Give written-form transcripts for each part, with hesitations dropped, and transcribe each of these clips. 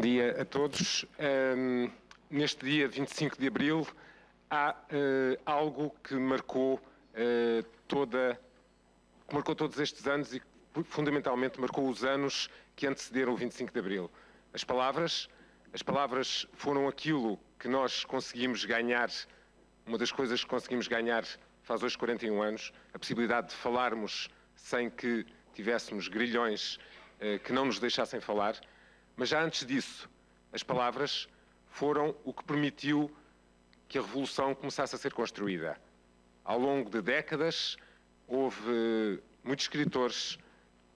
dia a todos. Neste dia 25 de Abril há algo que marcou todos estes anos e que fundamentalmente marcou os anos que antecederam o 25 de Abril. As palavras foram aquilo que nós conseguimos ganhar, uma das coisas que conseguimos ganhar faz hoje 41 anos, a possibilidade de falarmos sem que tivéssemos grilhões que não nos deixassem falar, mas já antes disso, as palavras foram o que permitiu que a Revolução começasse a ser construída. Ao longo de décadas, houve muitos escritores,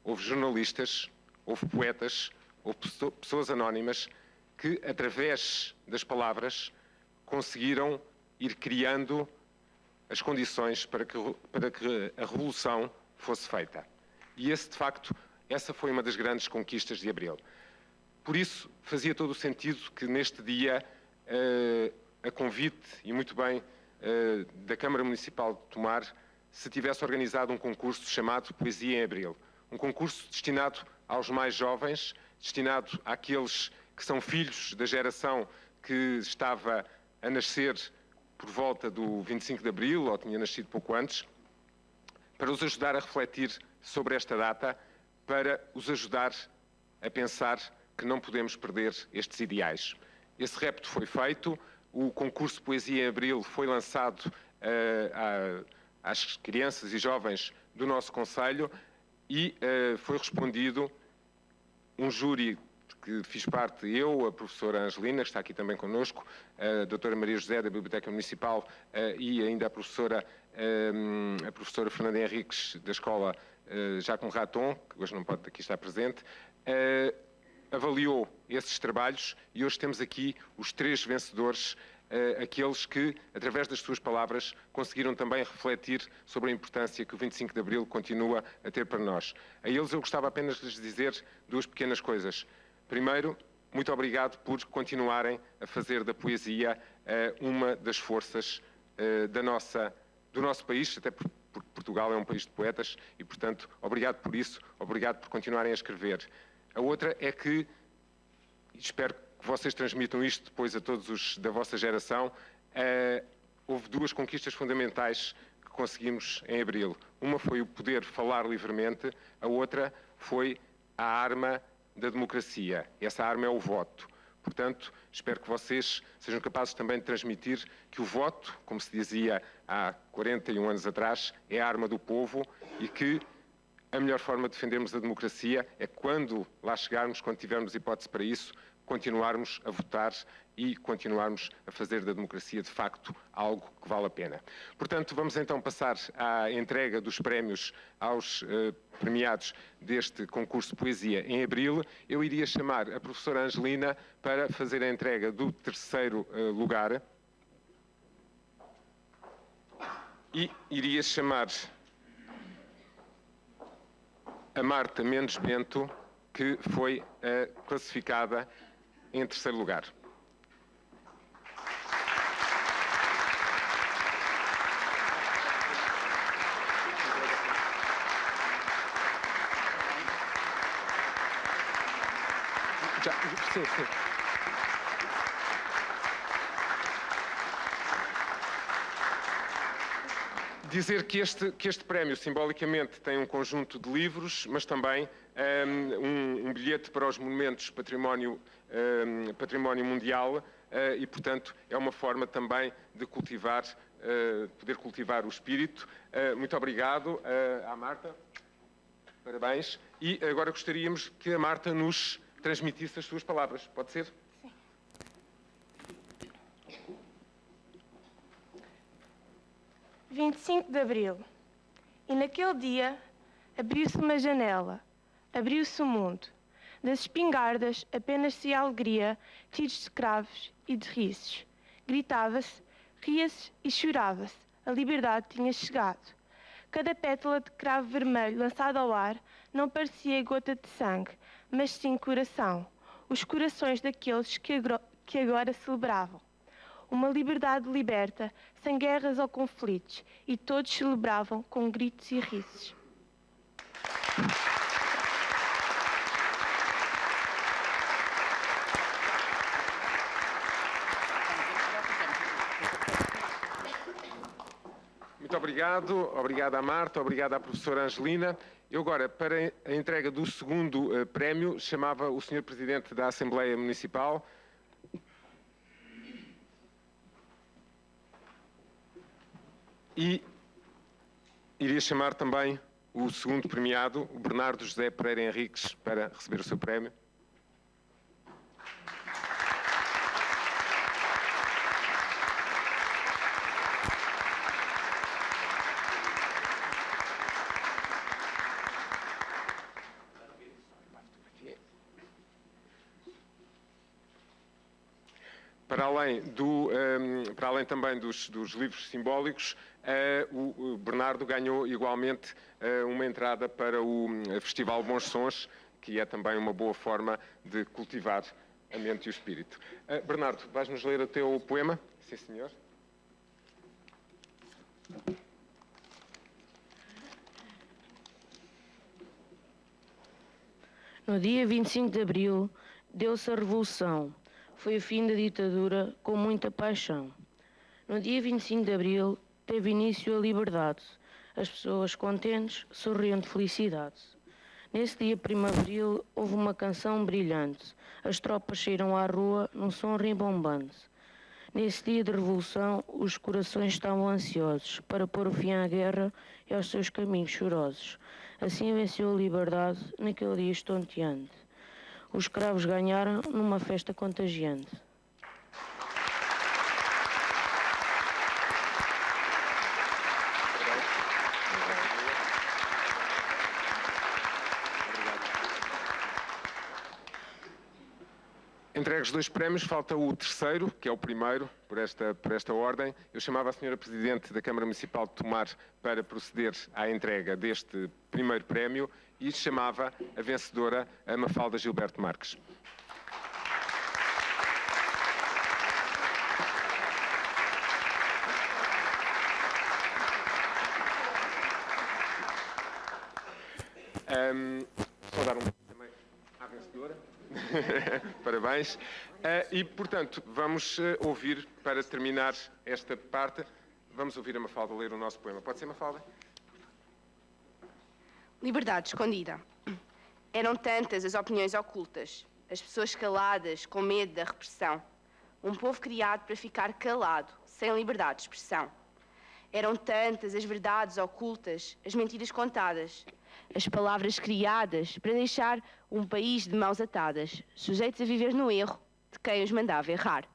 houve jornalistas, houve poetas, houve pessoas anónimas que, através das palavras, conseguiram ir criando as condições para que a Revolução fosse feita. E essa foi uma das grandes conquistas de Abril. Por isso, fazia todo o sentido que neste dia, a convite, e muito bem, da Câmara Municipal de Tomar, se tivesse organizado um concurso chamado Poesia em Abril. Um concurso destinado aos mais jovens, destinado àqueles que são filhos da geração que estava a nascer por volta do 25 de Abril, ou tinha nascido pouco antes, para os ajudar a refletir sobre esta data, para os ajudar a pensar que não podemos perder estes ideais. Esse repto foi feito, o concurso Poesia em Abril foi lançado às crianças e jovens do nosso concelho e foi respondido um júri que fiz parte, eu, a professora Angelina, que está aqui também connosco, a doutora Maria José, da Biblioteca Municipal, e ainda a professora Fernanda Henriques, da Escola Jacques Raton, que hoje não pode aqui estar presente, avaliou esses trabalhos e hoje temos aqui os 3 vencedores, aqueles que, através das suas palavras, conseguiram também refletir sobre a importância que o 25 de Abril continua a ter para nós. A eles eu gostava apenas de lhes dizer 2 pequenas coisas. Primeiro, muito obrigado por continuarem a fazer da poesia uma das forças do nosso país, até porque Portugal é um país de poetas e, portanto, obrigado por isso, obrigado por continuarem a escrever. A outra é que, espero que vocês transmitam isto depois a todos os da vossa geração, houve 2 conquistas fundamentais que conseguimos em Abril. Uma foi o poder falar livremente, a outra foi a arma da democracia. Essa arma é o voto. Portanto, espero que vocês sejam capazes também de transmitir que o voto, como se dizia há 41 anos atrás, é a arma do povo e que a melhor forma de defendermos a democracia é quando lá chegarmos, quando tivermos hipótese para isso, continuarmos a votar e continuarmos a fazer da democracia, de facto, algo que vale a pena. Portanto, vamos então passar à entrega dos prémios aos premiados deste concurso de poesia em Abril. Eu iria chamar a professora Angelina para fazer a entrega do 3º lugar e iria chamar a Marta Mendes Bento, que foi classificada em 3º lugar. Sim. Dizer que este prémio simbolicamente tem um conjunto de livros, mas também um bilhete para os monumentos património mundial e, portanto, é uma forma também de poder cultivar o espírito. Muito obrigado à Marta, parabéns. E agora gostaríamos que a Marta nos transmitisse as suas palavras, pode ser? Sim. "25 de Abril. E naquele dia abriu-se uma janela, abriu-se o mundo. Das espingardas apenas saía alegria, tiros de cravos e de risos. Gritava-se, ria-se e chorava-se. A liberdade tinha chegado. Cada pétala de cravo vermelho lançada ao ar não parecia gota de sangue, mas sim coração. Os corações daqueles que agora celebravam. Uma liberdade liberta, sem guerras ou conflitos, e todos celebravam com gritos e risos. obrigado. Obrigado à Marta, obrigado à professora Angelina. Eu agora, para a entrega do segundo prémio, chamava o Sr. Presidente da Assembleia Municipal. E iria chamar também o segundo premiado, o Bernardo José Pereira Henriques, para receber o seu prémio. Para além também dos livros simbólicos, o Bernardo ganhou igualmente uma entrada para o Festival Bons Sons, que é também uma boa forma de cultivar a mente e o espírito. Bernardo, vais-nos ler o teu poema? Sim, senhor. No dia 25 de abril, deu-se a Revolução. Foi o fim da ditadura com muita paixão. No dia 25 de abril, teve início a liberdade. As pessoas contentes sorriam de felicidade. Nesse dia primaveril, houve uma canção brilhante. As tropas saíram à rua num som rimbombante. Nesse dia de revolução, os corações estavam ansiosos para pôr o fim à guerra e aos seus caminhos chorosos. Assim venceu a liberdade naquele dia estonteante. Os escravos ganharam numa festa contagiante. Entregues 2 prémios, falta o terceiro, que é o primeiro, por esta ordem. Eu chamava a Sra. Presidente da Câmara Municipal de Tomar para proceder à entrega deste primeiro prémio e chamava a vencedora, a Mafalda Gilberto Marques. Só dar também à vencedora. Parabéns. E, portanto, vamos ouvir, para terminar esta parte, vamos ouvir a Mafalda ler o nosso poema. Pode ser, Mafalda? Liberdade escondida. Eram tantas as opiniões ocultas, as pessoas caladas, com medo da repressão. Um povo criado para ficar calado, sem liberdade de expressão. Eram tantas as verdades ocultas, as mentiras contadas, as palavras criadas para deixar um país de mãos atadas, sujeitos a viver no erro de quem os mandava errar.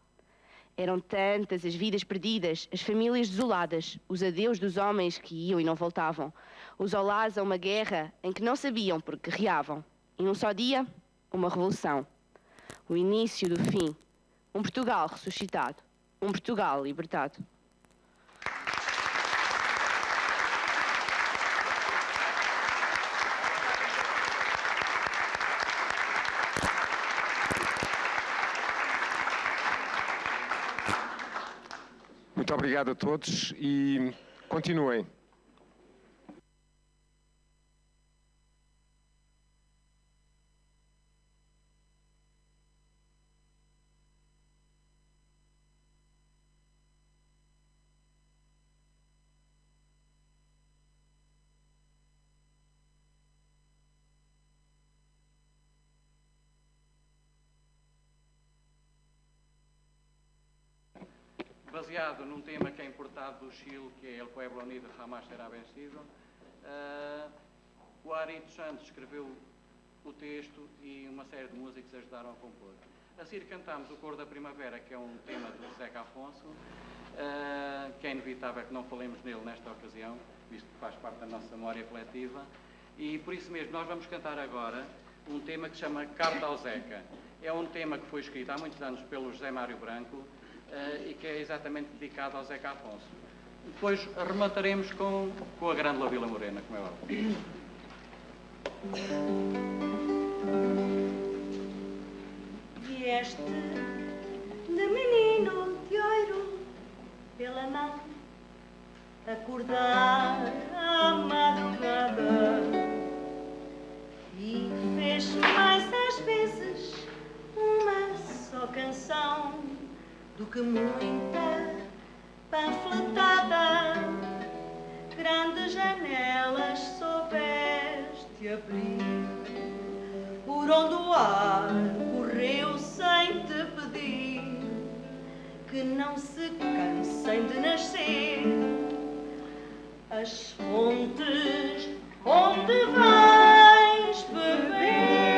Eram tantas as vidas perdidas, as famílias desoladas, os adeus dos homens que iam e não voltavam, os olás a uma guerra em que não sabiam porque guerreavam. E num só dia, uma revolução. O início do fim. Um Portugal ressuscitado. Um Portugal libertado. Muito obrigado a todos e continuem. Baseado num tema que é importado do Chile, que é El Pueblo Unido Jamás Será Vencido, o Ari dos Santos escreveu o texto e uma série de músicos ajudaram a compor. A seguir cantámos o Cor da Primavera, que é um tema do Zeca Afonso, que é inevitável que não falemos nele nesta ocasião, visto que faz parte da nossa memória coletiva, e por isso mesmo nós vamos cantar agora um tema que se chama Carta ao Zeca. É um tema que foi escrito há muitos anos pelo José Mário Branco, e que é exatamente dedicado ao Zeca Afonso. Depois remataremos com a Grândola Vila Morena, como é óbvio. Vieste de menino de ouro pela mão, acordar à madrugada, e fez mais às vezes uma só canção do que muita panfletada por onde o ar correu sem te pedir, que não se cansem de nascer as fontes onde vais beber.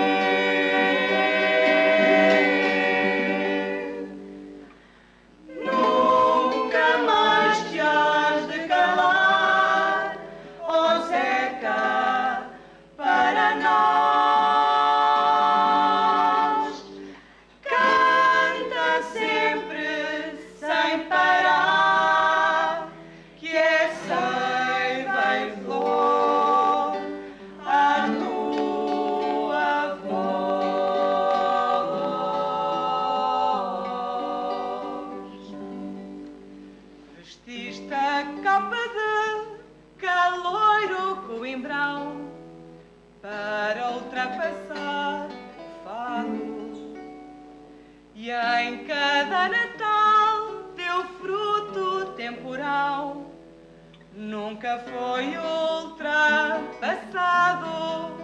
Nunca mais te has de calar, ó Zeca, para nós. Canta sempre sem parar, que é seiva em flor a tua voz. Vestiste a capa de caloiro coimbrão para ultrapassar o fado, e em cada Natal teu fruto temporal nunca foi ultrapassado.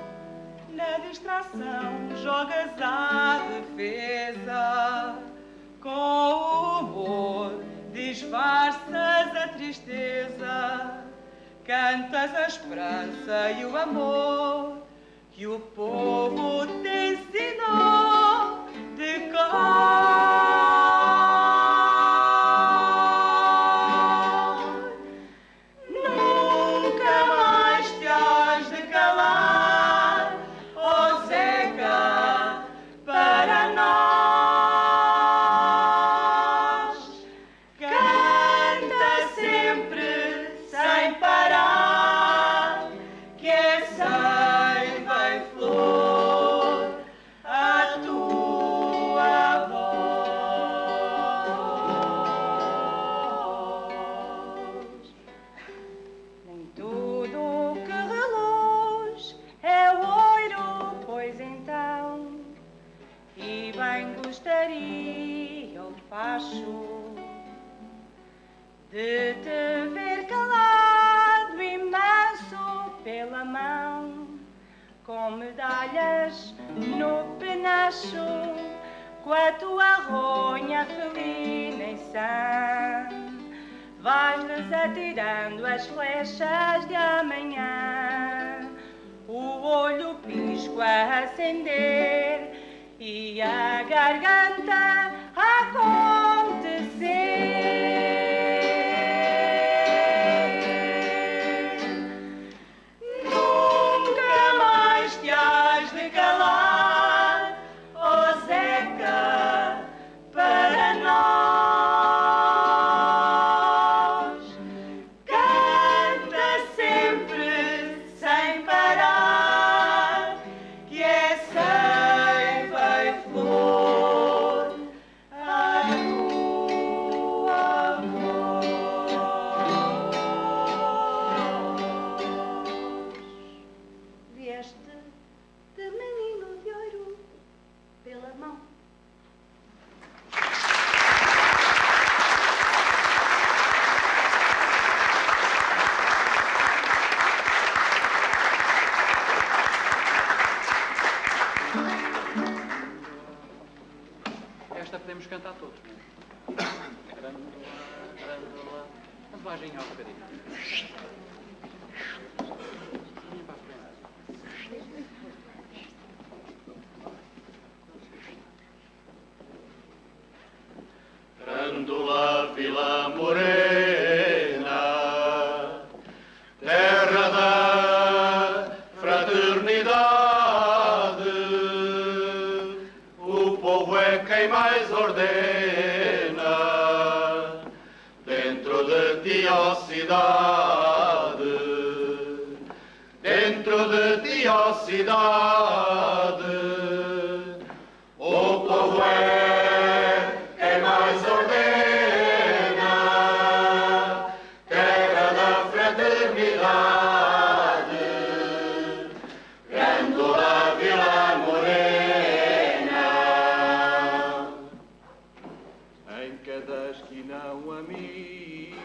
Na distração jogas à defesa, com o humor disfarças a tristeza, cantas a esperança e o amor que o povo te ensinou de cor. Nunca mais te has de calar, ó Zeca, para nós. Canta sempre sem parar, que é seiva em flor a tua voz. Nem tudo que reluz é ouro, pois então, e bem gostaria o facho de te ver calado e manso pela mão, com medalhas no penacho, com a tua ronha felina em sã. Vais-lhes atirando as flechas de amanhã, o olho pisco a acender e a garganta a acontecer. Nunca mais te has de calar, ó Zeca, para nós. Canta sempre sem parar, que é seiva e flor a tua voz. Vieste de menino de ouro pela mão. Esta podemos cantar todos, não é? Grândola, grândola. Vamos lá, Ginho, um bocadinho. Vinha para a frente. Grândola, Vila Morena, terra da fraternidade, o povo é quem mais ordena, dentro de ti, ó cidade, dentro de ti, ó cidade, o povo é quem mais ordena, terra da fraternidade, Grândola, Vila Morena. Em cada esquina um amigo,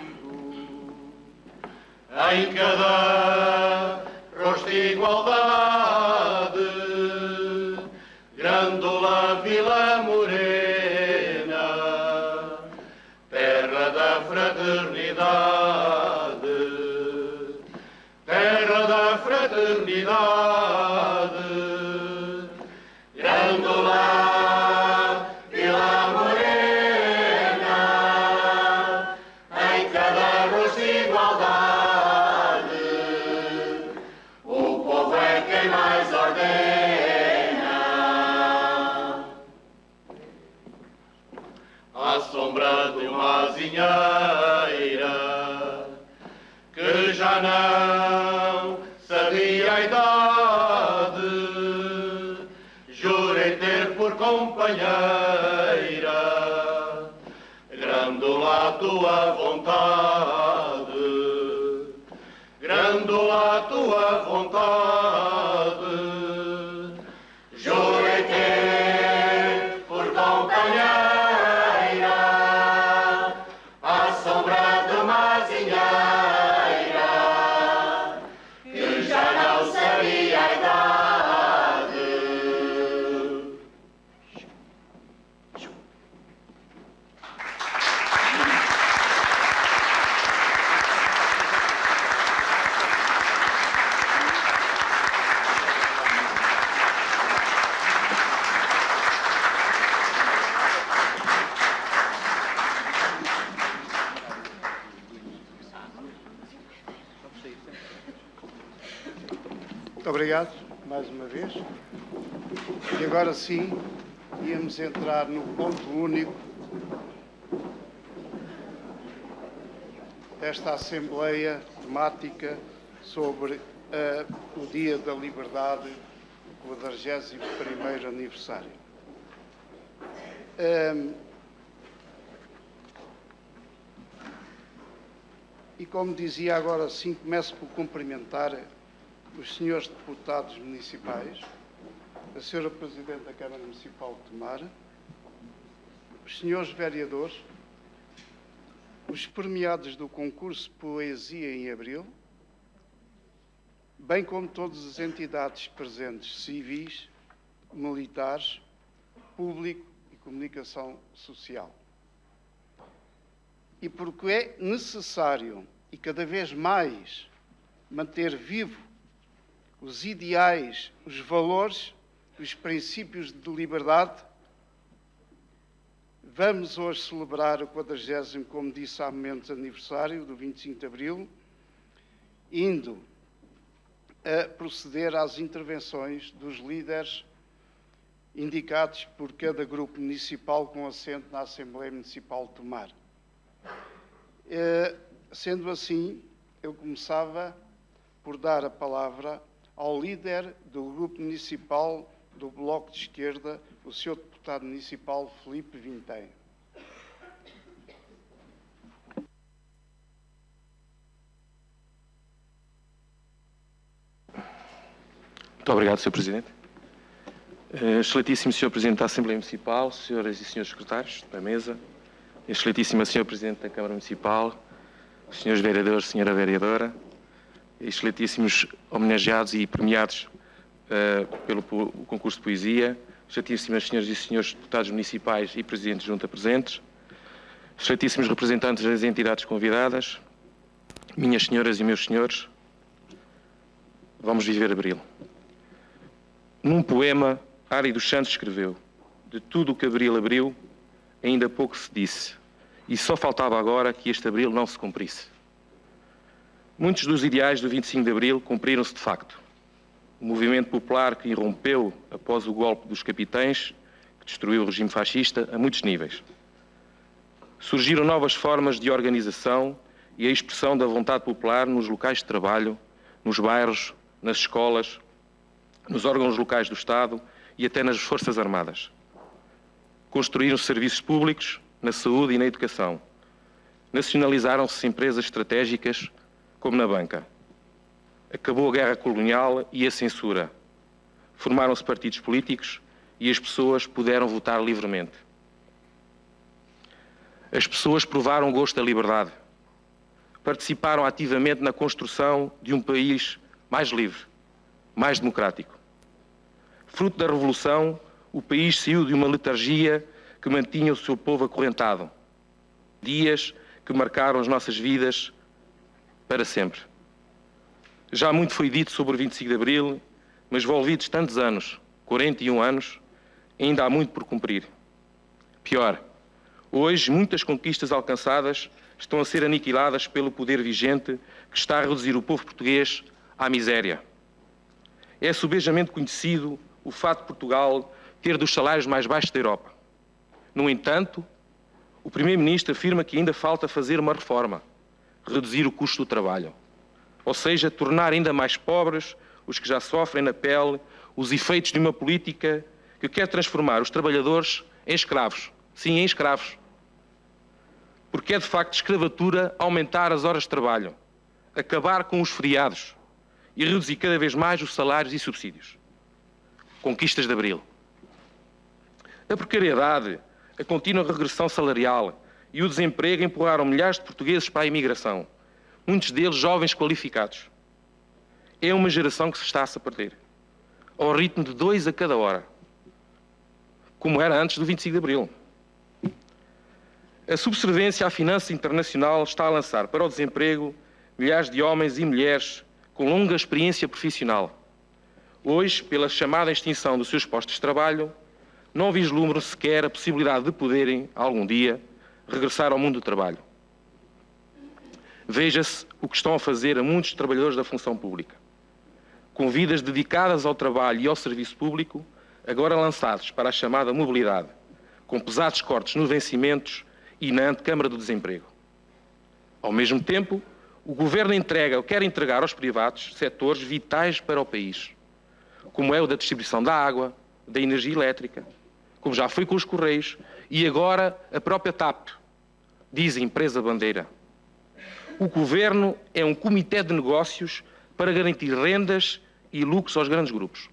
a tua vontade, grande a tua vontade, jurei-te por companheira, à sombra de uma zinheira, que já não sabia a idade. Muito obrigado, mais uma vez. E agora sim, íamos entrar no ponto único desta Assembleia temática sobre o Dia da Liberdade, o 41º aniversário. E como dizia, agora sim, começo por cumprimentar os senhores deputados municipais, a senhora Presidente da Câmara Municipal de Tomar, os senhores vereadores, os premiados do concurso Poesia em Abril, bem como todas as entidades presentes, civis, militares, público e comunicação social. E porque é necessário e cada vez mais manter vivo os ideais, os valores, os princípios de liberdade, vamos hoje celebrar o 40º, como disse há momentos, aniversário do 25 de Abril, indo a proceder às intervenções dos líderes indicados por cada grupo municipal com assento na Assembleia Municipal de Tomar. Sendo assim, eu começava por dar a palavra ao líder do Grupo Municipal do Bloco de Esquerda, o Sr. Deputado Municipal Filipe Vintém. Muito obrigado, Sr. Presidente. Excelentíssimo Sr. Presidente da Assembleia Municipal, Senhoras e Senhores Secretários da Mesa, Excelentíssima Sr. Presidente da Câmara Municipal, Senhores Vereadores, Senhora Vereadora, excelentíssimos homenageados e premiados pelo concurso de poesia, excelentíssimas senhoras e senhores deputados municipais e presidentes de junta presentes, excelentíssimos representantes das entidades convidadas, minhas senhoras e meus senhores, vamos viver Abril. Num poema, Ari dos Santos escreveu: de tudo o que Abril abriu, ainda pouco se disse, e só faltava agora que este Abril não se cumprisse. Muitos dos ideais do 25 de Abril cumpriram-se de facto. O movimento popular que irrompeu após o golpe dos capitães, que destruiu o regime fascista a muitos níveis. Surgiram novas formas de organização e a expressão da vontade popular nos locais de trabalho, nos bairros, nas escolas, nos órgãos locais do Estado e até nas Forças Armadas. Construíram-se serviços públicos, na saúde e na educação. Nacionalizaram-se empresas estratégicas, como na banca. Acabou a guerra colonial e a censura. Formaram-se partidos políticos e as pessoas puderam votar livremente. As pessoas provaram o gosto da liberdade. Participaram ativamente na construção de um país mais livre, mais democrático. Fruto da Revolução, o país saiu de uma letargia que mantinha o seu povo acorrentado. Dias que marcaram as nossas vidas para sempre. Já muito foi dito sobre o 25 de Abril, mas envolvidos tantos anos, 41 anos, ainda há muito por cumprir. Pior, hoje muitas conquistas alcançadas estão a ser aniquiladas pelo poder vigente que está a reduzir o povo português à miséria. É subejamente conhecido o fato de Portugal ter dos salários mais baixos da Europa. No entanto, o Primeiro-Ministro afirma que ainda falta fazer uma reforma, reduzir o custo do trabalho, ou seja, tornar ainda mais pobres os que já sofrem na pele os efeitos de uma política que quer transformar os trabalhadores em escravos. Sim, em escravos. porque é de facto escravatura aumentar as horas de trabalho, acabar com os feriados e reduzir cada vez mais os salários e subsídios. Conquistas de Abril. A precariedade, a contínua regressão salarial e o desemprego empurraram milhares de portugueses para a imigração, muitos deles jovens qualificados. É uma geração que se está a perder, ao ritmo de 2 a cada hora, como era antes do 25 de Abril. A subserviência à finança internacional está a lançar para o desemprego milhares de homens e mulheres com longa experiência profissional. Hoje, pela chamada extinção dos seus postos de trabalho, não vislumbram sequer a possibilidade de poderem, algum dia, regressar ao mundo do trabalho. Veja-se o que estão a fazer a muitos trabalhadores da função pública, com vidas dedicadas ao trabalho e ao serviço público, agora lançados para a chamada mobilidade, com pesados cortes nos vencimentos e na antecâmara do desemprego. Ao mesmo tempo, o Governo entrega ou quer entregar aos privados setores vitais para o país, como é o da distribuição da água, da energia elétrica, como já foi com os Correios e agora a própria TAP, diz a empresa bandeira. O Governo é um comitê de negócios para garantir rendas e lucros aos grandes grupos.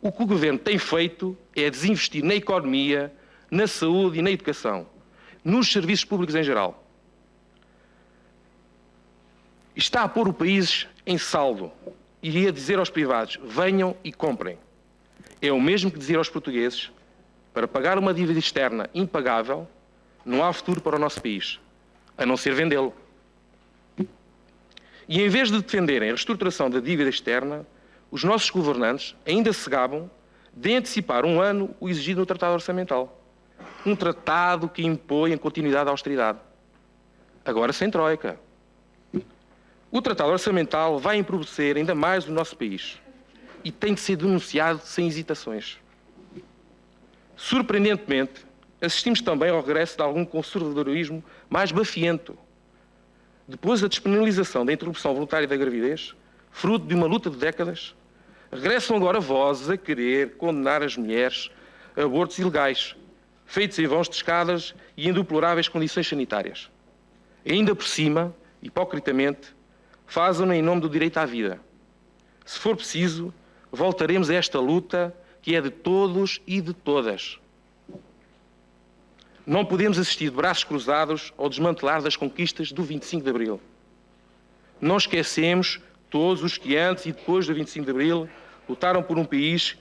O que o Governo tem feito é desinvestir na economia, na saúde e na educação, nos serviços públicos em geral. Está a pôr o país em saldo e a dizer aos privados, venham e comprem. É o mesmo que dizer aos portugueses, para pagar uma dívida externa impagável, não há futuro para o nosso país, a não ser vendê-lo. E em vez de defenderem a reestruturação da dívida externa, os nossos governantes ainda se gabam de antecipar 1 ano o exigido no Tratado Orçamental. Um tratado que impõe a continuidade da austeridade. Agora sem troika. O Tratado Orçamental vai empobrecer ainda mais o nosso país e tem de ser denunciado sem hesitações. Surpreendentemente, assistimos também ao regresso de algum conservadorismo mais bafiento. Depois da despenalização da interrupção voluntária da gravidez, fruto de uma luta de décadas, regressam agora vozes a querer condenar as mulheres a abortos ilegais, feitos em vãos de escadas e em deploráveis condições sanitárias. E ainda por cima, hipocritamente, fazem-no em nome do direito à vida. Se for preciso, voltaremos a esta luta que é de todos e de todas. Não podemos assistir de braços cruzados ao desmantelar das conquistas do 25 de Abril. Não esquecemos todos os que antes e depois do 25 de Abril lutaram por um país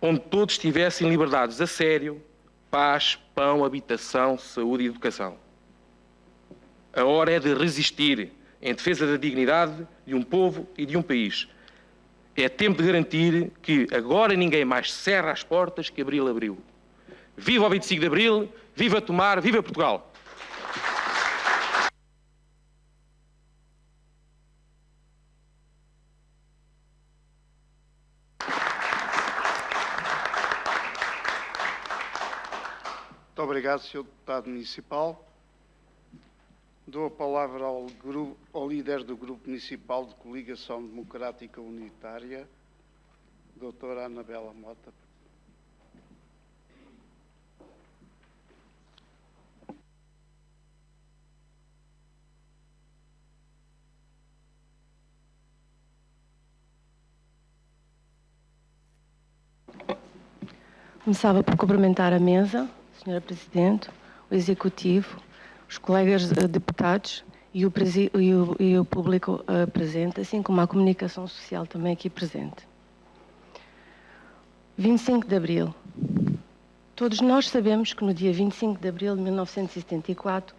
onde todos tivessem liberdades a sério, paz, pão, habitação, saúde e educação. A hora é de resistir em defesa da dignidade de um povo e de um país. É tempo de garantir que agora ninguém mais cerra as portas que Abril abriu. Viva o 25 de Abril, viva Tomar, viva Portugal! Muito obrigado, Sr. Deputado Municipal. Dou a palavra ao líder do Grupo Municipal de Coligação Democrática Unitária, doutora Anabela Mota. Começava por cumprimentar a mesa, Sra. Presidente, o Executivo, os colegas deputados e o público presente, assim como a comunicação social também aqui presente. 25 de Abril. Todos nós sabemos que no dia 25 de Abril de 1974,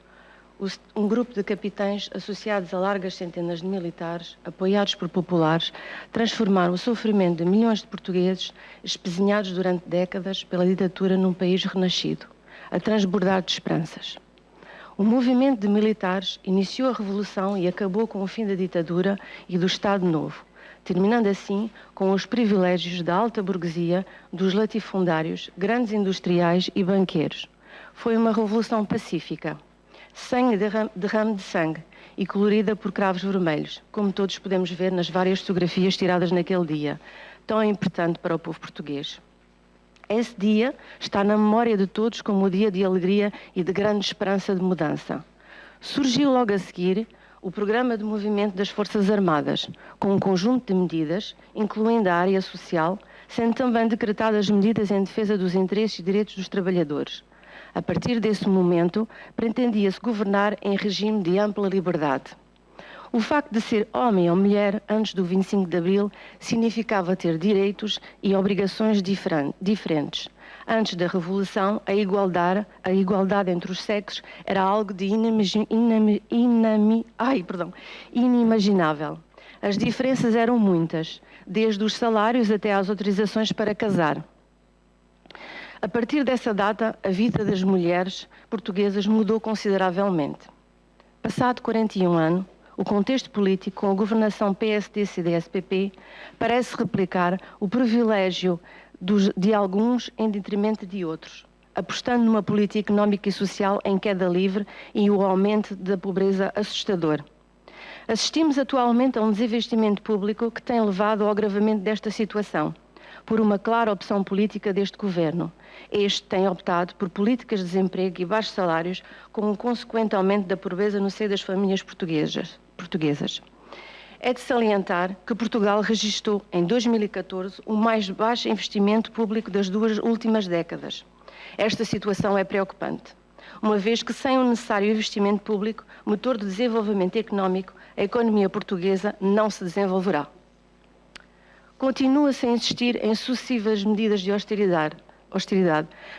um grupo de capitães associados a largas centenas de militares, apoiados por populares, transformaram o sofrimento de milhões de portugueses, espezinhados durante décadas pela ditadura num país renascido, a transbordar de esperanças. O movimento de militares iniciou a revolução e acabou com o fim da ditadura e do Estado Novo, terminando assim com os privilégios da alta burguesia, dos latifundários, grandes industriais e banqueiros. Foi uma revolução pacífica, sem derrame de sangue e colorida por cravos vermelhos, como todos podemos ver nas várias fotografias tiradas naquele dia, tão importante para o povo português. Esse dia está na memória de todos como o dia de alegria e de grande esperança de mudança. Surgiu logo a seguir o Programa de Movimento das Forças Armadas, com um conjunto de medidas, incluindo a área social, sendo também decretadas medidas em defesa dos interesses e direitos dos trabalhadores. A partir desse momento, pretendia-se governar em regime de ampla liberdade. O facto de ser homem ou mulher antes do 25 de Abril significava ter direitos e obrigações diferentes. Antes da Revolução, a igualdade entre os sexos era algo de inimaginável. As diferenças eram muitas, desde os salários até às autorizações para casar. A partir dessa data, a vida das mulheres portuguesas mudou consideravelmente. Passado 41 anos, o contexto político, com a governação PSD-CDS-PP, parece replicar o privilégio de alguns em detrimento de outros, apostando numa política económica e social em queda livre e o aumento da pobreza assustador. Assistimos atualmente a um desinvestimento público que tem levado ao agravamento desta situação, por uma clara opção política deste governo. Este tem optado por políticas de desemprego e baixos salários, com um consequente aumento da pobreza no seio das famílias portuguesas. É de salientar que Portugal registrou, em 2014, o mais baixo investimento público das 2 últimas décadas. Esta situação é preocupante, uma vez que, sem o necessário investimento público, motor de desenvolvimento económico, a economia portuguesa não se desenvolverá. Continua-se a insistir em sucessivas medidas de austeridade.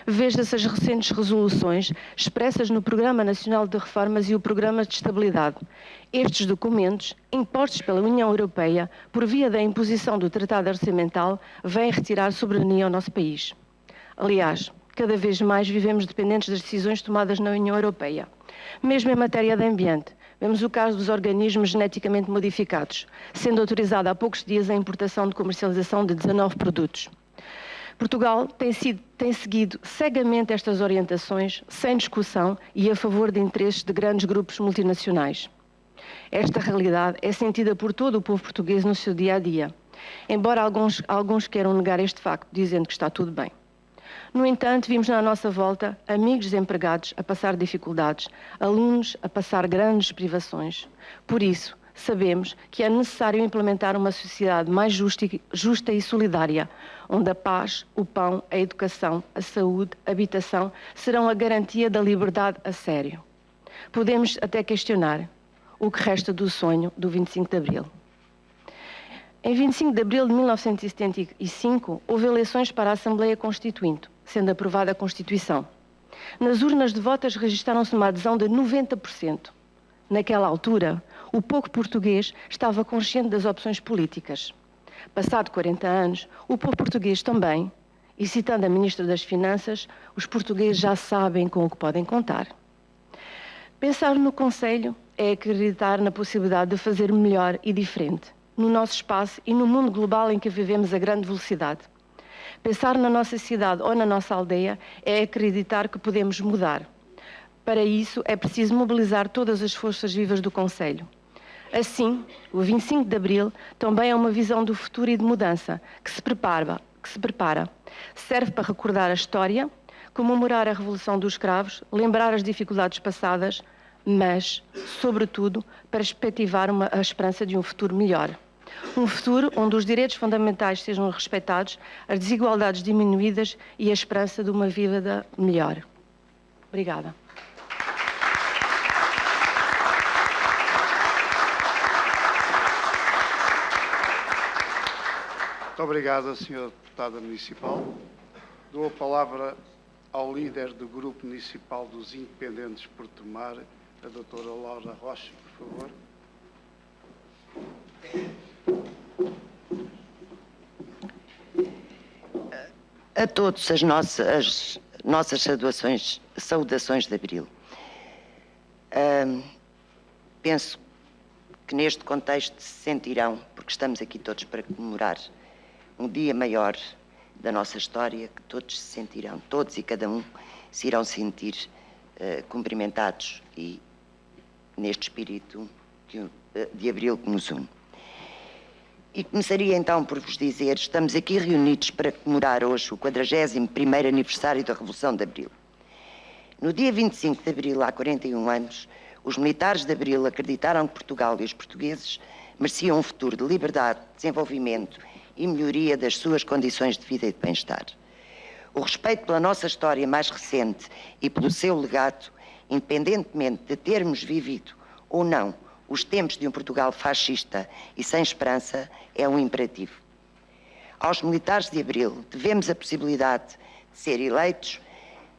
Veja-se as recentes resoluções expressas no Programa Nacional de Reformas e o Programa de Estabilidade. Estes documentos, impostos pela União Europeia por via da imposição do Tratado Orçamental, vêm retirar soberania ao nosso país. Aliás, cada vez mais vivemos dependentes das decisões tomadas na União Europeia. Mesmo em matéria de ambiente, vemos o caso dos organismos geneticamente modificados, sendo autorizada há poucos dias a importação de comercialização de 19 produtos. Portugal tem seguido cegamente estas orientações, sem discussão e a favor de interesses de grandes grupos multinacionais. Esta realidade é sentida por todo o povo português no seu dia-a-dia, embora alguns queiram negar este facto, dizendo que está tudo bem. No entanto, vimos na nossa volta amigos desempregados a passar dificuldades, alunos a passar grandes privações. Por isso, sabemos que é necessário implementar uma sociedade mais justa e solidária, onde a paz, o pão, a educação, a saúde, a habitação serão a garantia da liberdade a sério. Podemos até questionar o que resta do sonho do 25 de Abril. Em 25 de abril de 1975, houve eleições para a Assembleia Constituinte, sendo aprovada a Constituição. Nas urnas de votos registaram-se uma adesão de 90%. Naquela altura, o povo português estava consciente das opções políticas. Passado 40 anos, o povo português também, e citando a Ministra das Finanças, os portugueses já sabem com o que podem contar. Pensar no Conselho é acreditar na possibilidade de fazer melhor e diferente, no nosso espaço e no mundo global em que vivemos a grande velocidade. Pensar na nossa cidade ou na nossa aldeia é acreditar que podemos mudar. Para isso, é preciso mobilizar todas as forças vivas do Conselho. Assim, o 25 de Abril também é uma visão do futuro e de mudança que se prepara. Serve para recordar a história, comemorar a Revolução dos Cravos, lembrar as dificuldades passadas, mas, sobretudo, para perspectivar a esperança de um futuro melhor. Um futuro onde os direitos fundamentais sejam respeitados, as desigualdades diminuídas e a esperança de uma vida melhor. Obrigada. Muito obrigado, Sra. Deputada Municipal. Dou a palavra ao líder do Grupo Municipal dos Independentes por Tomar, a doutora Laura Rocha, por favor. A todos as nossas saudações de Abril. Penso que neste contexto se sentirão, porque estamos aqui todos para comemorar um dia maior da nossa história, que todos se sentirão, todos e cada um se irão sentir cumprimentados e neste espírito de Abril que nos une. E começaria então por vos dizer, estamos aqui reunidos para comemorar hoje o 41º aniversário da Revolução de Abril. No dia 25 de Abril, há 41 anos, os militares de Abril acreditaram que Portugal e os portugueses mereciam um futuro de liberdade, desenvolvimento e melhoria das suas condições de vida e de bem-estar. O respeito pela nossa história mais recente e pelo seu legado, independentemente de termos vivido ou não os tempos de um Portugal fascista e sem esperança, é um imperativo. Aos militares de Abril devemos a possibilidade de ser eleitos,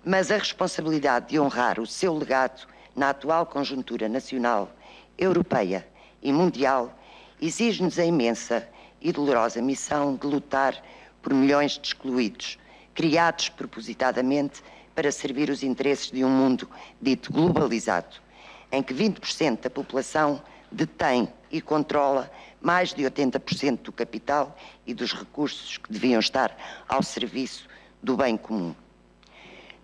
mas a responsabilidade de honrar o seu legado na atual conjuntura nacional, europeia e mundial exige-nos a imensa e dolorosa missão de lutar por milhões de excluídos, criados propositadamente para servir os interesses de um mundo dito globalizado, em que 20% da população detém e controla mais de 80% do capital e dos recursos que deviam estar ao serviço do bem comum.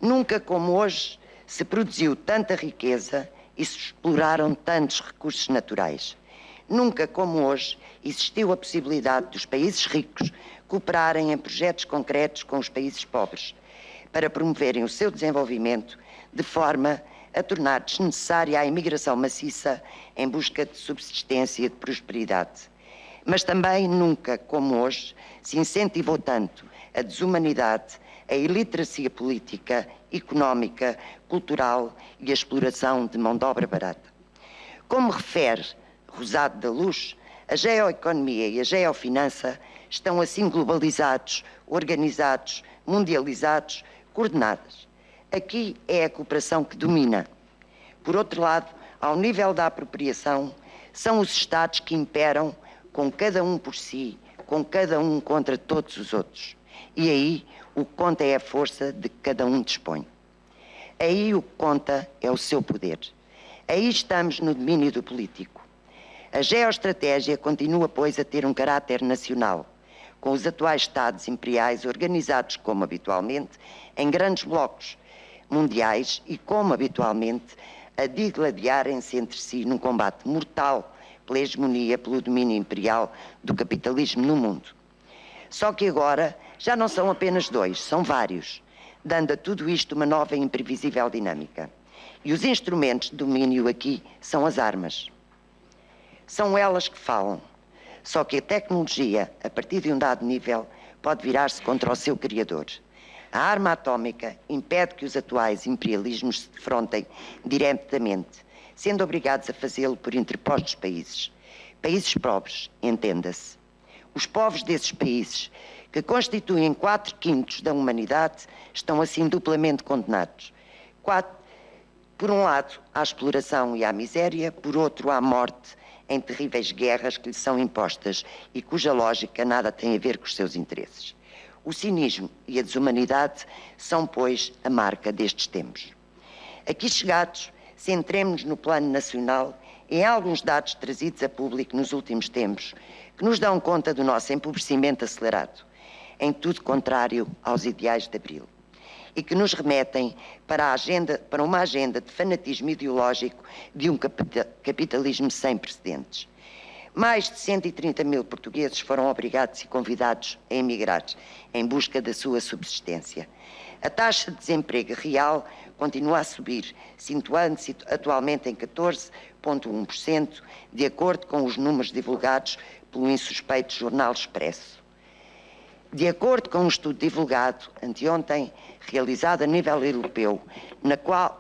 Nunca como hoje se produziu tanta riqueza e se exploraram tantos recursos naturais. Nunca como hoje existiu a possibilidade dos países ricos cooperarem em projetos concretos com os países pobres para promoverem o seu desenvolvimento de forma a tornar desnecessária a imigração maciça em busca de subsistência e de prosperidade. Mas também nunca como hoje se incentivou tanto a desumanidade, a iliteracia política, económica, cultural e a exploração de mão de obra barata. Como refere Rosado da Luz, a geoeconomia e a geofinança estão assim globalizados, organizados, mundializados, coordenadas. Aqui é a cooperação que domina. Por outro lado, ao nível da apropriação, são os Estados que imperam com cada um por si, com cada um contra todos os outros. E aí o que conta é a força de que cada um dispõe. Aí o que conta é o seu poder. Aí estamos no domínio do político. A geoestratégia continua, pois, a ter um caráter nacional, com os atuais Estados imperiais organizados, como habitualmente, em grandes blocos mundiais e, como habitualmente, a digladiarem-se entre si num combate mortal pela hegemonia, pelo domínio imperial do capitalismo no mundo. Só que agora já não são apenas dois, são vários, dando a tudo isto uma nova e imprevisível dinâmica. E os instrumentos de domínio aqui são as armas. São elas que falam. Só que a tecnologia, a partir de um dado nível, pode virar-se contra o seu criador. A arma atómica impede que os atuais imperialismos se defrontem diretamente, sendo obrigados a fazê-lo por interpostos países. Países pobres, entenda-se. Os povos desses países, que constituem 4/5 da humanidade, estão assim duplamente condenados. Por um lado, à exploração e à miséria, por outro, à morte, em terríveis guerras que lhes são impostas e cuja lógica nada tem a ver com os seus interesses. O cinismo e a desumanidade são, pois, a marca destes tempos. Aqui chegados, centremos-nos no plano nacional em alguns dados trazidos a público nos últimos tempos que nos dão conta do nosso empobrecimento acelerado, em tudo contrário aos ideais de Abril, e que nos remetem para uma agenda de fanatismo ideológico de um capitalismo sem precedentes. Mais de 130 mil portugueses foram obrigados e convidados a emigrar em busca da sua subsistência. A taxa de desemprego real continua a subir, situando-se atualmente em 14,1%, de acordo com os números divulgados pelo insuspeito Jornal Expresso. De acordo com um estudo divulgado anteontem, realizado a nível europeu,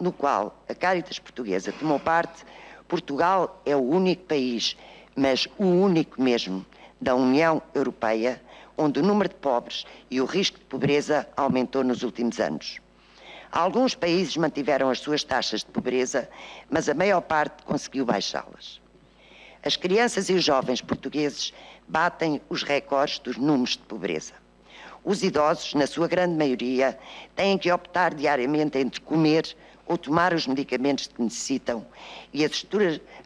no qual a Cáritas Portuguesa tomou parte, Portugal é o único país, mas o único mesmo, da União Europeia, onde o número de pobres e o risco de pobreza aumentou nos últimos anos. Alguns países mantiveram as suas taxas de pobreza, mas a maior parte conseguiu baixá-las. As crianças e os jovens portugueses batem os recordes dos números de pobreza. Os idosos, na sua grande maioria, têm que optar diariamente entre comer ou tomar os medicamentos que necessitam e as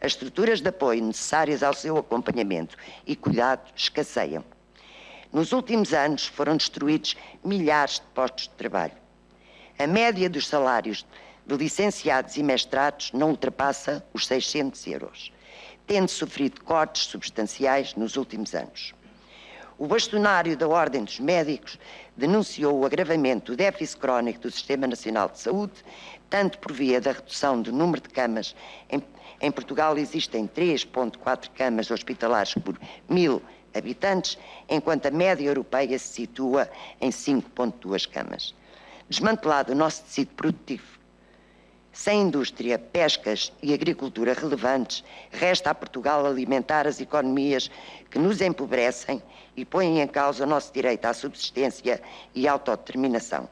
estruturas de apoio necessárias ao seu acompanhamento e cuidado escasseiam. Nos últimos anos foram destruídos milhares de postos de trabalho. A média dos salários de licenciados e mestrados não ultrapassa os 600 euros, tendo sofrido cortes substanciais nos últimos anos. O bastonário da Ordem dos Médicos denunciou o agravamento do déficit crónico do Sistema Nacional de Saúde, tanto por via da redução do número de camas. Em Portugal existem 3,4 camas hospitalares por 1000 habitantes, enquanto a média europeia se situa em 5,2 camas. Desmantelado o nosso tecido produtivo, sem indústria, pescas e agricultura relevantes, resta a Portugal alimentar as economias que nos empobrecem e põem em causa o nosso direito à subsistência e autodeterminação.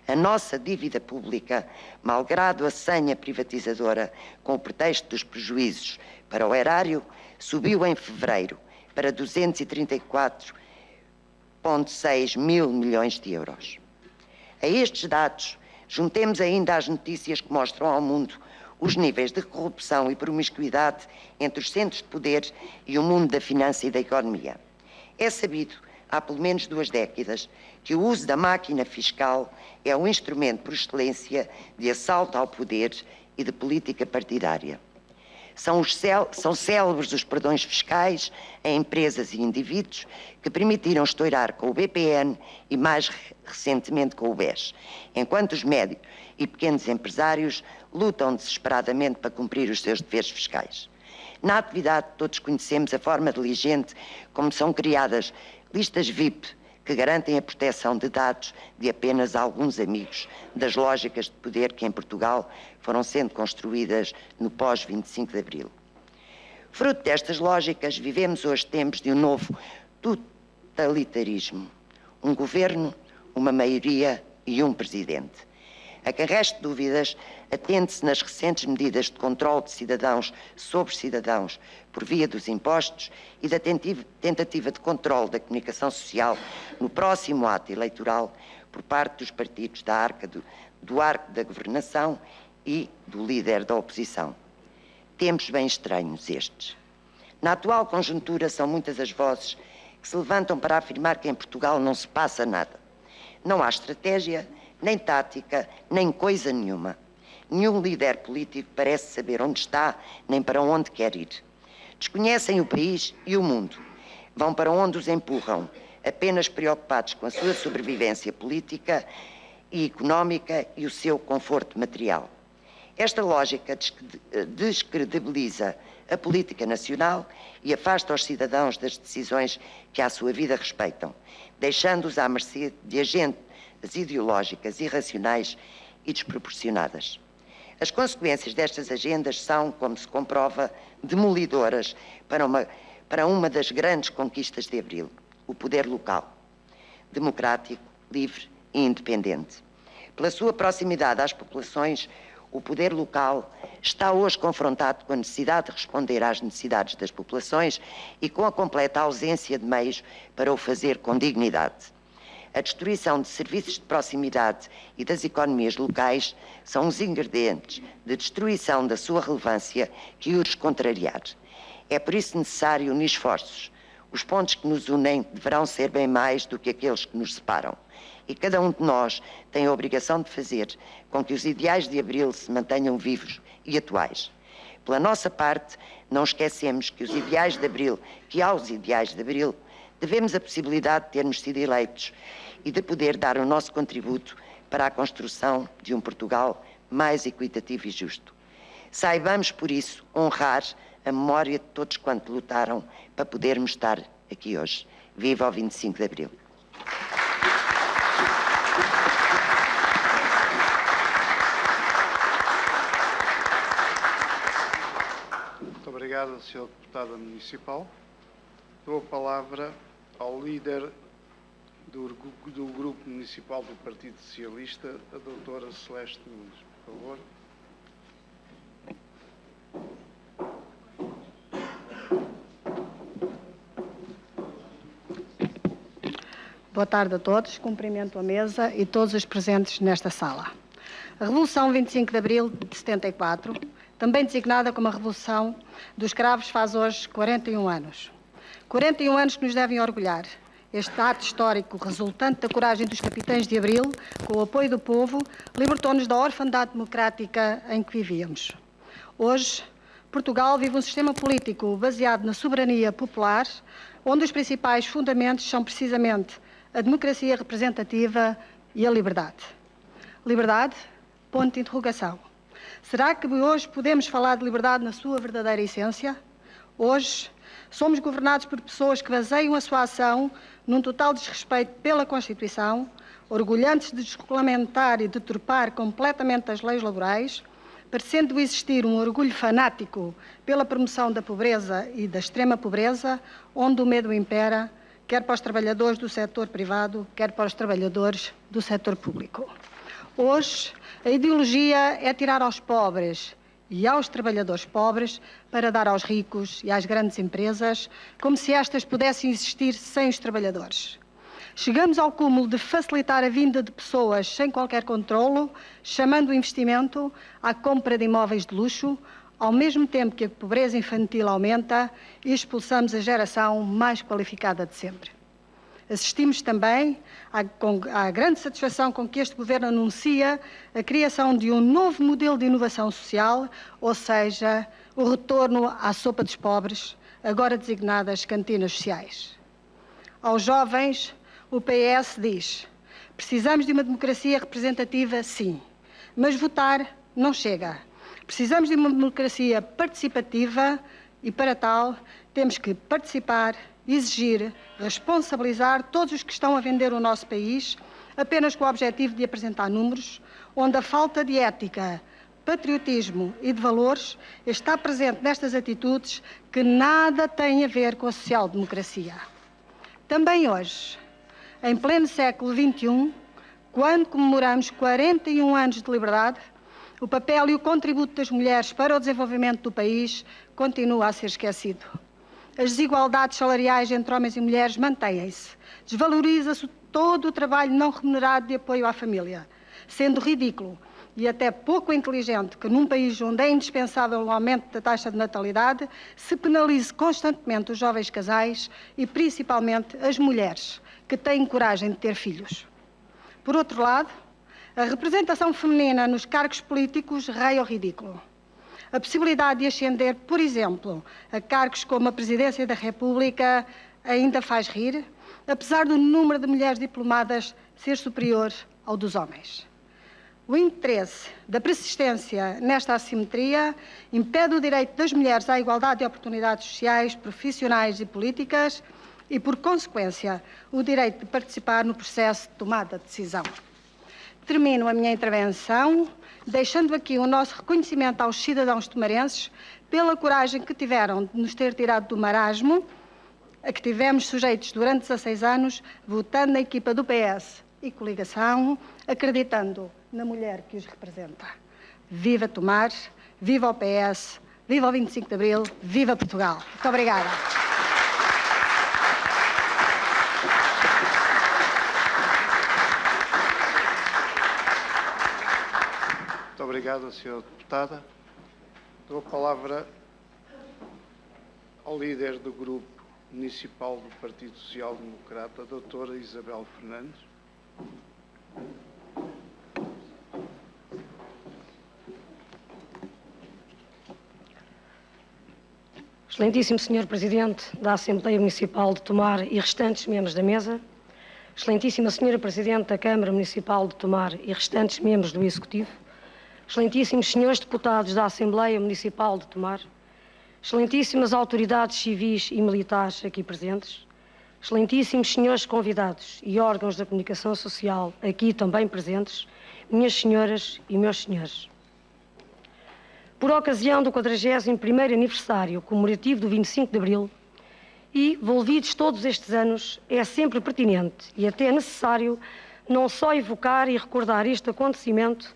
A nossa dívida pública, malgrado a senha privatizadora com o pretexto dos prejuízos para o erário, subiu em fevereiro para 234,6 mil milhões de euros. A estes dados, juntemos ainda as notícias que mostram ao mundo os níveis de corrupção e promiscuidade entre os centros de poder e o mundo da finança e da economia. É sabido, há pelo menos 2 décadas, que o uso da máquina fiscal é um instrumento por excelência de assalto ao poder e de política partidária. São célebres os perdões fiscais a empresas e indivíduos que permitiram estourar com o BPN e mais recentemente com o BES, enquanto os médios e pequenos empresários lutam desesperadamente para cumprir os seus deveres fiscais. Na atividade, todos conhecemos a forma diligente como são criadas listas VIP que garantem a proteção de dados de apenas alguns amigos das lógicas de poder que em Portugal foram sendo construídas no pós-25 de Abril. Fruto destas lógicas, vivemos hoje tempos de um novo totalitarismo. Um governo, uma maioria e um presidente. A quem reste dúvidas, atende-se nas recentes medidas de controle de cidadãos sobre cidadãos por via dos impostos e da tentativa de controle da comunicação social no próximo ato eleitoral por parte dos partidos do arco da governação e do líder da oposição. Tempos bem estranhos estes. Na atual conjuntura são muitas as vozes que se levantam para afirmar que em Portugal não se passa nada. Não há estratégia, nem tática, nem coisa nenhuma. Nenhum líder político parece saber onde está, nem para onde quer ir. Desconhecem o país e o mundo. Vão para onde os empurram, apenas preocupados com a sua sobrevivência política e económica e o seu conforto material. Esta lógica descredibiliza a política nacional e afasta os cidadãos das decisões que à sua vida respeitam, deixando-os à mercê de agendas ideológicas irracionais e desproporcionadas. As consequências destas agendas são, como se comprova, demolidoras para uma das grandes conquistas de Abril, o poder local, democrático, livre e independente. Pela sua proximidade às populações, o poder local está hoje confrontado com a necessidade de responder às necessidades das populações e com a completa ausência de meios para o fazer com dignidade. A destruição de serviços de proximidade e das economias locais são os ingredientes de destruição da sua relevância que urge contrariar. É por isso necessário unir esforços. Os pontos que nos unem deverão ser bem mais do que aqueles que nos separam. E cada um de nós tem a obrigação de fazer com que os ideais de Abril se mantenham vivos e atuais. Pela nossa parte, não esquecemos que aos ideais de Abril devemos a possibilidade de termos sido eleitos e de poder dar o nosso contributo para a construção de um Portugal mais equitativo e justo. Saibamos, por isso, honrar a memória de todos quanto lutaram para podermos estar aqui hoje. Viva o 25 de Abril! Muito obrigado, Sra. Deputada Municipal. Dou a palavra ao líder do Grupo Municipal do Partido Socialista, a doutora Celeste Nunes. Por favor. Boa tarde a todos. Cumprimento a mesa e todos os presentes nesta sala. A Revolução 25 de Abril de 74, também designada como a Revolução dos Cravos, faz hoje 41 anos. 41 anos que nos devem orgulhar. Este ato histórico, resultante da coragem dos capitães de Abril, com o apoio do povo, libertou-nos da orfandade democrática em que vivíamos. Hoje, Portugal vive um sistema político baseado na soberania popular, onde os principais fundamentos são precisamente a democracia representativa e a liberdade. Liberdade? Ponto de interrogação. Será que hoje podemos falar de liberdade na sua verdadeira essência? Hoje somos governados por pessoas que baseiam a sua ação num total desrespeito pela Constituição, orgulhantes de desregulamentar e deturpar completamente as leis laborais, parecendo existir um orgulho fanático pela promoção da pobreza e da extrema pobreza, onde o medo impera, quer para os trabalhadores do setor privado, quer para os trabalhadores do setor público. Hoje, a ideologia é tirar aos pobres e aos trabalhadores pobres para dar aos ricos e às grandes empresas, como se estas pudessem existir sem os trabalhadores. Chegamos ao cúmulo de facilitar a vinda de pessoas sem qualquer controlo, chamando o investimento à compra de imóveis de luxo, ao mesmo tempo que a pobreza infantil aumenta e expulsamos a geração mais qualificada de sempre. Assistimos também à grande satisfação com que este Governo anuncia a criação de um novo modelo de inovação social, ou seja, o retorno à sopa dos pobres, agora designadas cantinas sociais. Aos jovens, o PS diz: precisamos de uma democracia representativa, sim, mas votar não chega. Precisamos de uma democracia participativa e, para tal, temos que participar, exigir, responsabilizar todos os que estão a vender o nosso país apenas com o objetivo de apresentar números, onde a falta de ética, patriotismo e de valores está presente nestas atitudes que nada têm a ver com a social-democracia. Também hoje, em pleno século XXI, quando comemoramos 41 anos de liberdade, o papel e o contributo das mulheres para o desenvolvimento do país continua a ser esquecido. As desigualdades salariais entre homens e mulheres mantêm-se. Desvaloriza-se todo o trabalho não remunerado de apoio à família, sendo ridículo e até pouco inteligente que num país onde é indispensável o aumento da taxa de natalidade se penalize constantemente os jovens casais e principalmente as mulheres que têm coragem de ter filhos. Por outro lado, a representação feminina nos cargos políticos raia ao ridículo. A possibilidade de ascender, por exemplo, a cargos como a Presidência da República ainda faz rir, apesar do número de mulheres diplomadas ser superior ao dos homens. O interesse da persistência nesta assimetria impede o direito das mulheres à igualdade de oportunidades sociais, profissionais e políticas e, por consequência, o direito de participar no processo de tomada de decisão. Termino a minha intervenção deixando aqui o nosso reconhecimento aos cidadãos tomarenses pela coragem que tiveram de nos ter tirado do marasmo a que tivemos sujeitos durante 16 anos, votando na equipa do PS e coligação, acreditando na mulher que os representa. Viva Tomar, viva o PS, viva o 25 de Abril, viva Portugal. Muito obrigada. Muito obrigado, Sra. Deputada. Dou a palavra ao líder do Grupo Municipal do Partido Social Democrata, a doutora Isabel Fernandes. Excelentíssimo Sr. Presidente da Assembleia Municipal de Tomar e restantes membros da mesa, Excelentíssima Sra. Presidente da Câmara Municipal de Tomar e restantes membros do Executivo, Excelentíssimos Senhores Deputados da Assembleia Municipal de Tomar, Excelentíssimas autoridades civis e militares aqui presentes, Excelentíssimos Senhores convidados e órgãos da comunicação social aqui também presentes, minhas senhoras e meus senhores. Por ocasião do 41º aniversário comemorativo do 25 de Abril e envolvidos todos estes anos, é sempre pertinente e até necessário não só evocar e recordar este acontecimento,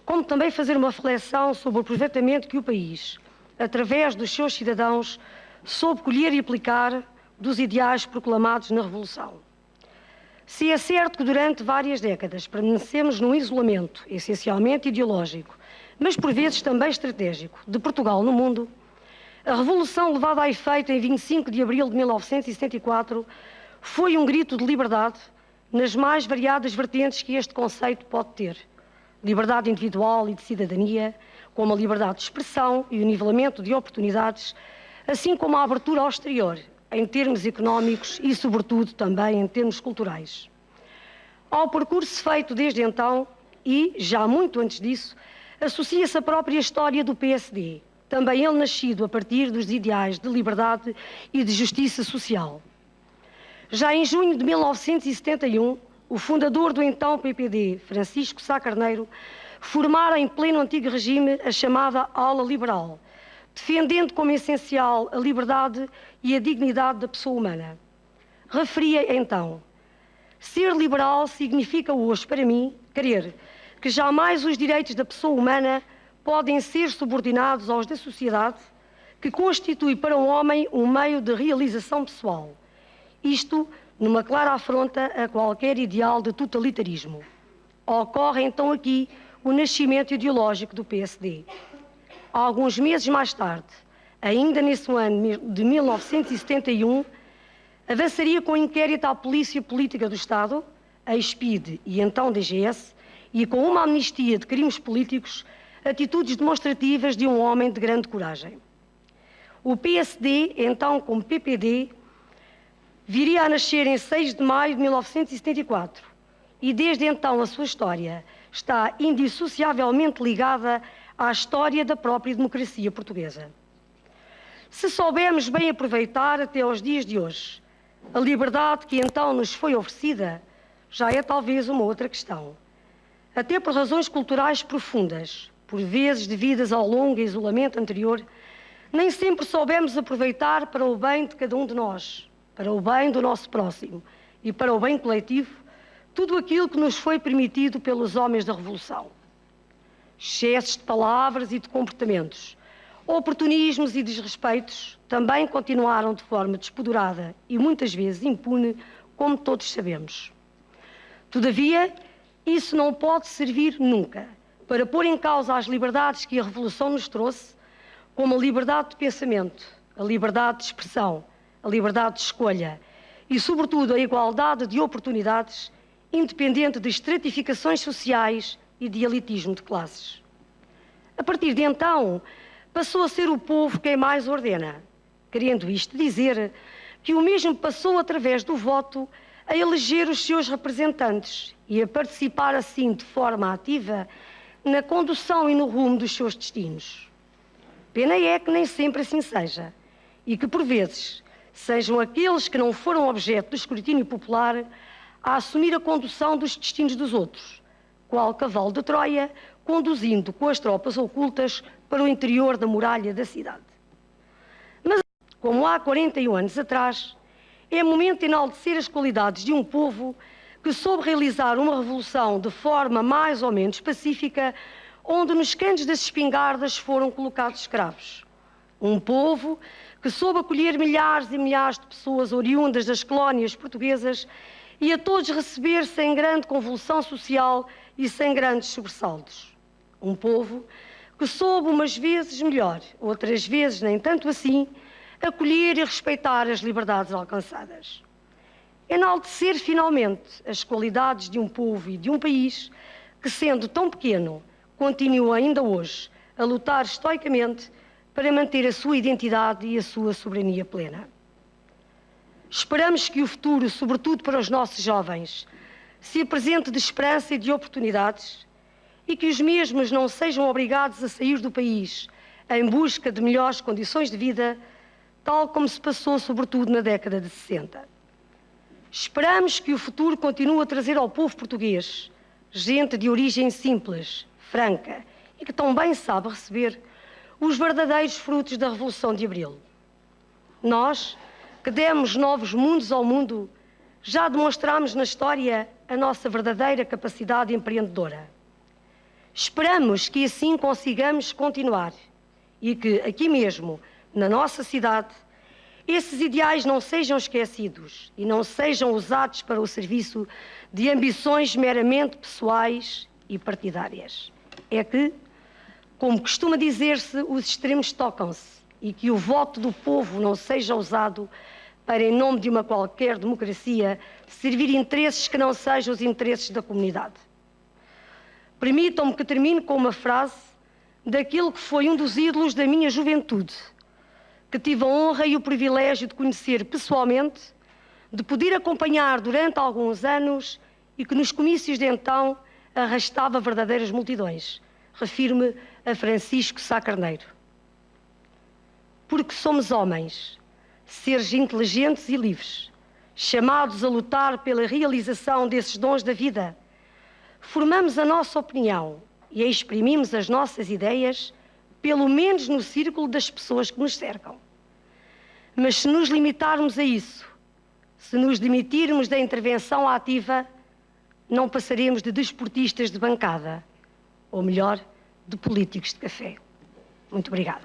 como também fazer uma reflexão sobre o aproveitamento que o país, através dos seus cidadãos, soube colher e aplicar dos ideais proclamados na Revolução. Se é certo que durante várias décadas permanecemos num isolamento essencialmente ideológico, mas por vezes também estratégico, de Portugal no mundo, a Revolução levada a efeito em 25 de abril de 1974 foi um grito de liberdade nas mais variadas vertentes que este conceito pode ter. Liberdade individual e de cidadania, como a liberdade de expressão e o nivelamento de oportunidades, assim como a abertura ao exterior em termos económicos e, sobretudo, também em termos culturais. Ao percurso feito desde então, e já muito antes disso, associa-se a própria história do PSD, também ele nascido a partir dos ideais de liberdade e de justiça social. Já em junho de 1971, o fundador do então PPD, Francisco Sá Carneiro, formara em pleno antigo regime a chamada Ala Liberal, defendendo como essencial a liberdade e a dignidade da pessoa humana. Referia então: ser liberal significa hoje, para mim, crer que jamais os direitos da pessoa humana podem ser subordinados aos da sociedade, que constitui para o homem um meio de realização pessoal. Isto numa clara afronta a qualquer ideal de totalitarismo. Ocorre então aqui o nascimento ideológico do PSD. Alguns meses mais tarde, ainda nesse ano de 1971, avançaria com o inquérito à Polícia Política do Estado, a SPID e então DGS, e com uma amnistia de crimes políticos, atitudes demonstrativas de um homem de grande coragem. O PSD, então como PPD, viria a nascer em 6 de maio de 1974 e desde então a sua história está indissociavelmente ligada à história da própria democracia portuguesa. Se soubermos bem aproveitar até aos dias de hoje a liberdade que então nos foi oferecida, já é talvez uma outra questão. Até por razões culturais profundas, por vezes devidas ao longo isolamento anterior, nem sempre soubemos aproveitar para o bem de cada um de nós, para o bem do nosso próximo e para o bem coletivo, tudo aquilo que nos foi permitido pelos homens da Revolução. Excessos de palavras e de comportamentos, oportunismos e desrespeitos também continuaram de forma despoderada e muitas vezes impune, como todos sabemos. Todavia, isso não pode servir nunca para pôr em causa as liberdades que a Revolução nos trouxe, como a liberdade de pensamento, a liberdade de expressão, a liberdade de escolha e, sobretudo, a igualdade de oportunidades, independente de estratificações sociais e de elitismo de classes. A partir de então, passou a ser o povo quem mais ordena, querendo isto dizer que o mesmo passou, através do voto, a eleger os seus representantes e a participar assim de forma ativa na condução e no rumo dos seus destinos. Pena é que nem sempre assim seja e que, por vezes, sejam aqueles que não foram objeto do escrutínio popular a assumir a condução dos destinos dos outros, qual cavalo de Troia, conduzindo com as tropas ocultas para o interior da muralha da cidade. Mas, como há 41 anos atrás, é momento de enaltecer as qualidades de um povo que soube realizar uma revolução de forma mais ou menos pacífica, onde nos canos das espingardas foram colocados escravos. Um povo que soube acolher milhares e milhares de pessoas oriundas das colónias portuguesas e a todos receber sem grande convulsão social e sem grandes sobressaltos. Um povo que soube umas vezes melhor, outras vezes nem tanto assim, acolher e respeitar as liberdades alcançadas. Enaltecer finalmente as qualidades de um povo e de um país que, sendo tão pequeno, continua ainda hoje a lutar estoicamente para manter a sua identidade e a sua soberania plena. Esperamos que o futuro, sobretudo para os nossos jovens, se apresente de esperança e de oportunidades e que os mesmos não sejam obrigados a sair do país em busca de melhores condições de vida, tal como se passou sobretudo na década de 60. Esperamos que o futuro continue a trazer ao povo português gente de origem simples, franca e que tão bem sabe receber os verdadeiros frutos da Revolução de Abril. Nós, que demos novos mundos ao mundo, já demonstramos na história a nossa verdadeira capacidade empreendedora. Esperamos que assim consigamos continuar e que aqui mesmo, na nossa cidade, esses ideais não sejam esquecidos e não sejam usados para o serviço de ambições meramente pessoais e partidárias. É que, como costuma dizer-se, os extremos tocam-se e que o voto do povo não seja usado para, em nome de uma qualquer democracia, servir interesses que não sejam os interesses da comunidade. Permitam-me que termine com uma frase daquilo que foi um dos ídolos da minha juventude, que tive a honra e o privilégio de conhecer pessoalmente, de poder acompanhar durante alguns anos e que nos comícios de então arrastava verdadeiras multidões. Refiro-me a Francisco Sá Carneiro. Porque somos homens, seres inteligentes e livres, chamados a lutar pela realização desses dons da vida, formamos a nossa opinião e exprimimos as nossas ideias, pelo menos no círculo das pessoas que nos cercam. Mas se nos limitarmos a isso, se nos demitirmos da intervenção ativa, não passaremos de desportistas de bancada, ou melhor, de políticos de café. Muito obrigada.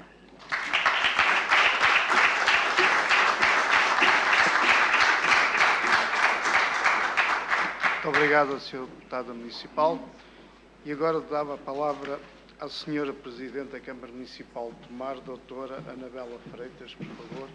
Muito obrigado, Sr. Deputada Municipal. E agora dava a palavra à Sra. Presidente da Câmara Municipal de Tomar, doutora Anabela Freitas, por favor.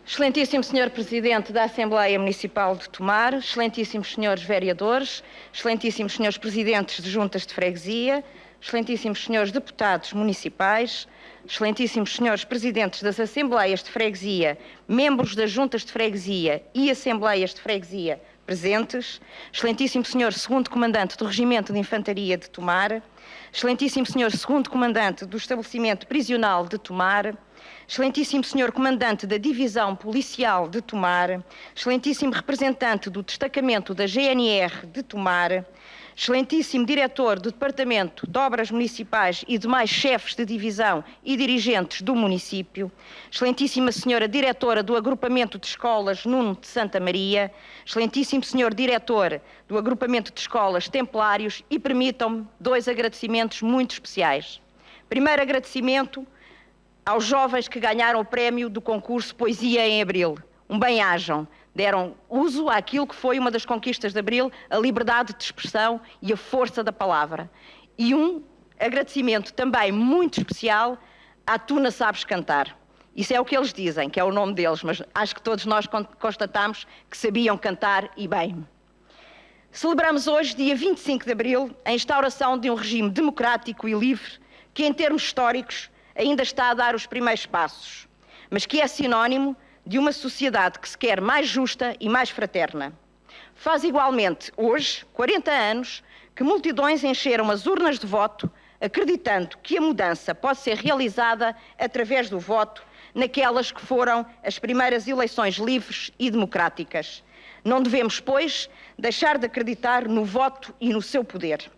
Excelentíssimo Sr. Presidente da Assembleia Municipal de Tomar, excelentíssimos Srs. Vereadores, excelentíssimos Srs. Presidentes de Juntas de Freguesia, excelentíssimos Srs. Deputados Municipais, excelentíssimos Srs. Presidentes das Assembleias de Freguesia, membros das Juntas de Freguesia e Assembleias de Freguesia presentes, excelentíssimo Sr. Segundo Comandante do Regimento de Infantaria de Tomar, excelentíssimo Sr. Segundo Comandante do Estabelecimento Prisional de Tomar, excelentíssimo Sr. Comandante da Divisão Policial de Tomar, excelentíssimo representante do Destacamento da GNR de Tomar, excelentíssimo Diretor do Departamento de Obras Municipais e demais chefes de divisão e dirigentes do município, excelentíssima Senhora Diretora do Agrupamento de Escolas Nuno de Santa Maria, excelentíssimo Senhor Diretor do Agrupamento de Escolas Templários e permitam-me 2 agradecimentos muito especiais. Primeiro agradecimento aos jovens que ganharam o prémio do concurso Poesia em Abril. Um bem-ajam. Deram uso àquilo que foi uma das conquistas de Abril, a liberdade de expressão e a força da palavra. E um agradecimento também muito especial à Tu Não Sabes Cantar. Isso é o que eles dizem, que é o nome deles, mas acho que todos nós constatamos que sabiam cantar e bem. Celebramos hoje, dia 25 de Abril, a instauração de um regime democrático e livre que, em termos históricos, ainda está a dar os primeiros passos, mas que é sinónimo de uma sociedade que se quer mais justa e mais fraterna. Faz igualmente, hoje, 40 anos, que multidões encheram as urnas de voto, acreditando que a mudança pode ser realizada através do voto naquelas que foram as primeiras eleições livres e democráticas. Não devemos, pois, deixar de acreditar no voto e no seu poder.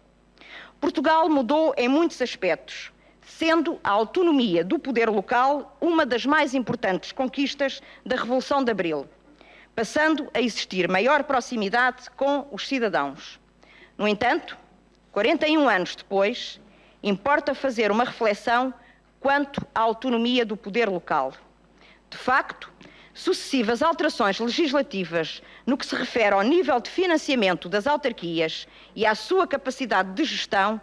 Portugal mudou em muitos aspectos, sendo a autonomia do poder local uma das mais importantes conquistas da Revolução de Abril, passando a existir maior proximidade com os cidadãos. No entanto, 41 anos depois, importa fazer uma reflexão quanto à autonomia do poder local. De facto, sucessivas alterações legislativas no que se refere ao nível de financiamento das autarquias e à sua capacidade de gestão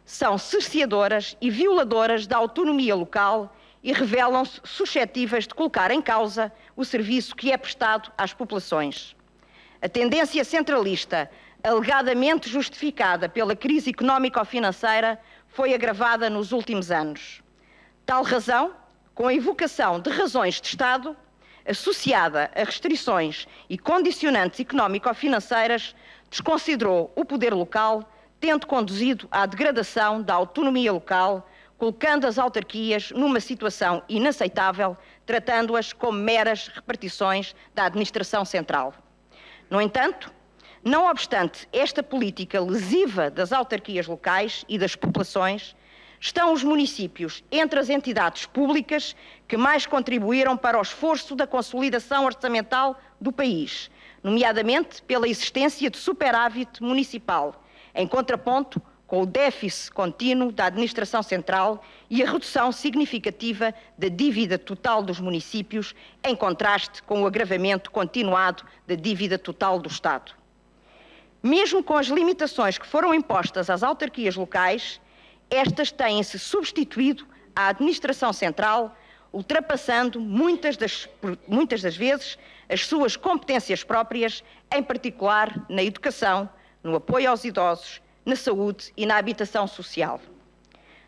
são cerceadoras e violadoras da autonomia local e revelam-se suscetíveis de colocar em causa o serviço que é prestado às populações. A tendência centralista, alegadamente justificada pela crise económico-financeira, foi agravada nos últimos anos. Tal razão, com a invocação de razões de Estado, associada a restrições e condicionantes económico-financeiras, desconsiderou o poder local, tendo conduzido à degradação da autonomia local, colocando as autarquias numa situação inaceitável, tratando-as como meras repartições da administração central. No entanto, não obstante esta política lesiva das autarquias locais e das populações, estão os municípios entre as entidades públicas que mais contribuíram para o esforço da consolidação orçamental do país, nomeadamente pela existência de superávit municipal, em contraponto com o déficit contínuo da administração central e a redução significativa da dívida total dos municípios, em contraste com o agravamento continuado da dívida total do Estado. Mesmo com as limitações que foram impostas às autarquias locais, estas têm-se substituído à administração central, ultrapassando muitas das vezes as suas competências próprias, em particular na educação, no apoio aos idosos, na saúde e na habitação social.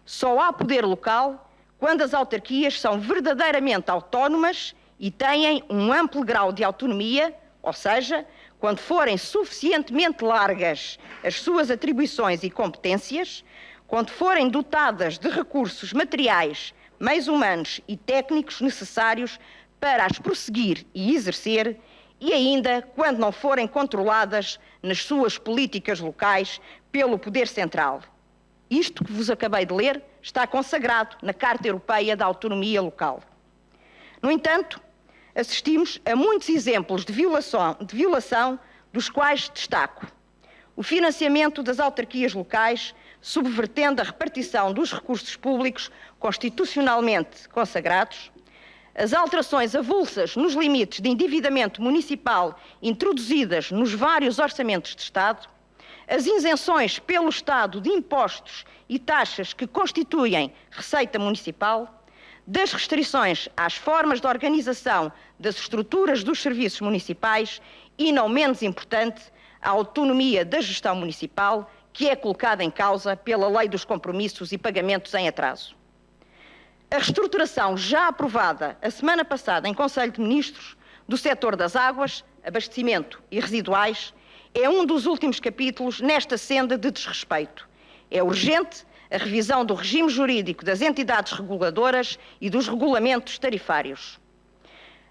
Só há poder local quando as autarquias são verdadeiramente autónomas e têm um amplo grau de autonomia, ou seja, quando forem suficientemente largas as suas atribuições e competências, quando forem dotadas de recursos materiais, meios humanos e técnicos necessários para as prosseguir e exercer, e ainda quando não forem controladas nas suas políticas locais pelo poder central. Isto que vos acabei de ler está consagrado na Carta Europeia da Autonomia Local. No entanto, assistimos a muitos exemplos de violação, dos quais destaco o financiamento das autarquias locais, subvertendo a repartição dos recursos públicos constitucionalmente consagrados, as alterações avulsas nos limites de endividamento municipal introduzidas nos vários orçamentos de Estado, as isenções pelo Estado de impostos e taxas que constituem receita municipal, das restrições às formas de organização das estruturas dos serviços municipais e, não menos importante, a autonomia da gestão municipal, que é colocada em causa pela Lei dos Compromissos e Pagamentos em Atraso. A reestruturação já aprovada a semana passada em Conselho de Ministros do setor das águas, abastecimento e residuais é um dos últimos capítulos nesta senda de desrespeito. É urgente a revisão do regime jurídico das entidades reguladoras e dos regulamentos tarifários.